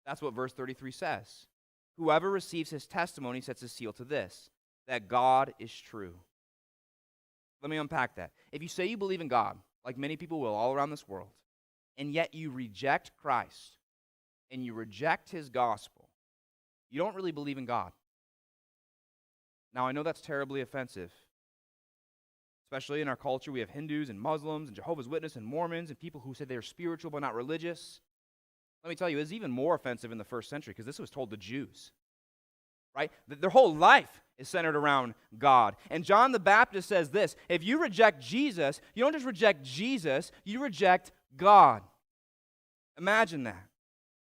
That's what verse 33 says. Whoever receives his testimony sets a seal to this, that God is true. Let me unpack that. If you say you believe in God, like many people will all around this world, and yet you reject Christ, and you reject his gospel, you don't really believe in God. Now, I know that's terribly offensive. Especially in our culture, we have Hindus and Muslims and Jehovah's Witnesses and Mormons and people who say they're spiritual but not religious. Let me tell you, it's even more offensive in the first century because this was told to Jews, right? Their whole life is centered around God. And John the Baptist says this, if you reject Jesus, you don't just reject Jesus, you reject God. Imagine that.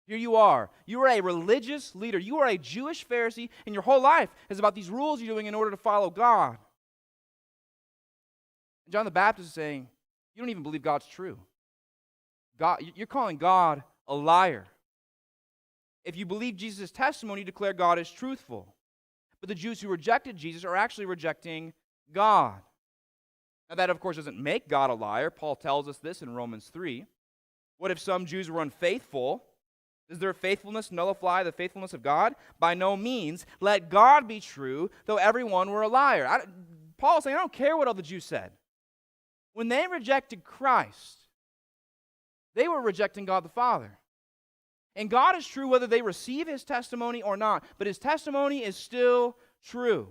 Here you are a religious leader, you are a Jewish Pharisee, and your whole life is about these rules you're doing in order to follow God. And John the Baptist is saying, you don't even believe God's true. God, you're calling God a liar. If you believe Jesus' testimony, you declare God is truthful. But the Jews who rejected Jesus are actually rejecting God. Now that, of course, doesn't make God a liar. Paul tells us this in Romans 3. What if some Jews were unfaithful? Does their faithfulness nullify the faithfulness of God? By no means. Let God be true, though everyone were a liar. Paul is saying, I don't care what all the Jews said. When they rejected Christ, they were rejecting God the Father. And God is true whether they receive his testimony or not, but his testimony is still true.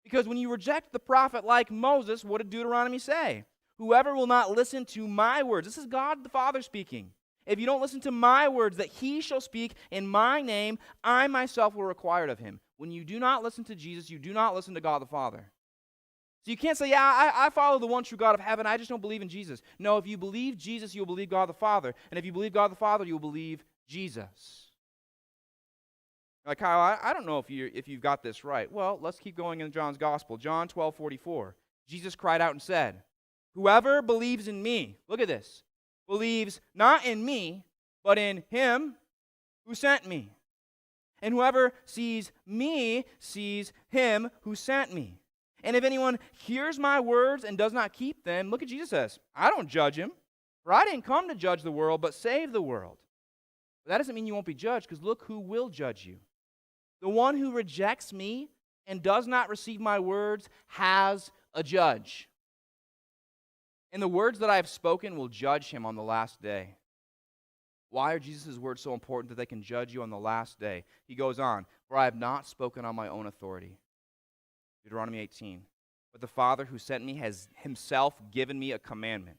Because when you reject the prophet like Moses, what did Deuteronomy say? Whoever will not listen to my words, this is God the Father speaking. If you don't listen to my words that he shall speak in my name, I myself will require it of him. When you do not listen to Jesus, you do not listen to God the Father. So you can't say, yeah, I follow the one true God of heaven, I just don't believe in Jesus. No, if you believe Jesus, you'll believe God the Father. And if you believe God the Father, you'll believe Jesus. Like, Kyle, I don't know if you've got this right. Well, let's keep going in John's Gospel. John 12:44. Jesus cried out and said, whoever believes in me, look at this, believes not in me, but in him who sent me. And whoever sees me sees him who sent me. And if anyone hears my words and does not keep them, look what Jesus says, I don't judge him, for I didn't come to judge the world, but save the world. But that doesn't mean you won't be judged, because look who will judge you. The one who rejects me and does not receive my words has a judge. And the words that I have spoken will judge him on the last day. Why are Jesus' words so important that they can judge you on the last day? He goes on, for I have not spoken on my own authority. Deuteronomy 18. But the Father who sent me has himself given me a commandment.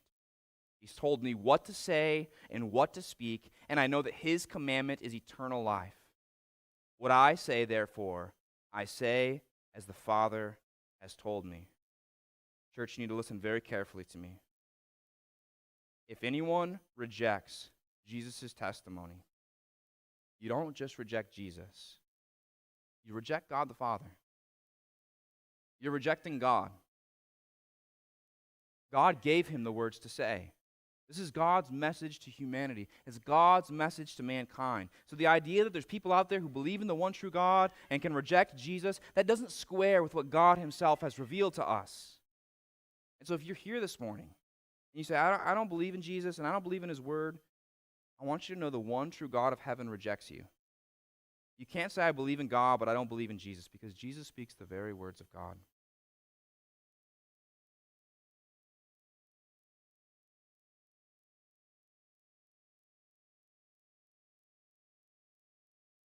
He's told me what to say and what to speak, and I know that his commandment is eternal life. What I say, therefore, I say as the Father has told me. Church, you need to listen very carefully to me. If anyone rejects Jesus' testimony, you don't just reject Jesus. You reject God the Father. You're rejecting God. God gave him the words to say. This is God's message to humanity. It's God's message to mankind. So the idea that there's people out there who believe in the one true God and can reject Jesus, that doesn't square with what God himself has revealed to us. And so if you're here this morning and you say, I don't believe in Jesus and I don't believe in his word, I want you to know the one true God of heaven rejects you. You can't say I believe in God, but I don't believe in Jesus, because Jesus speaks the very words of God.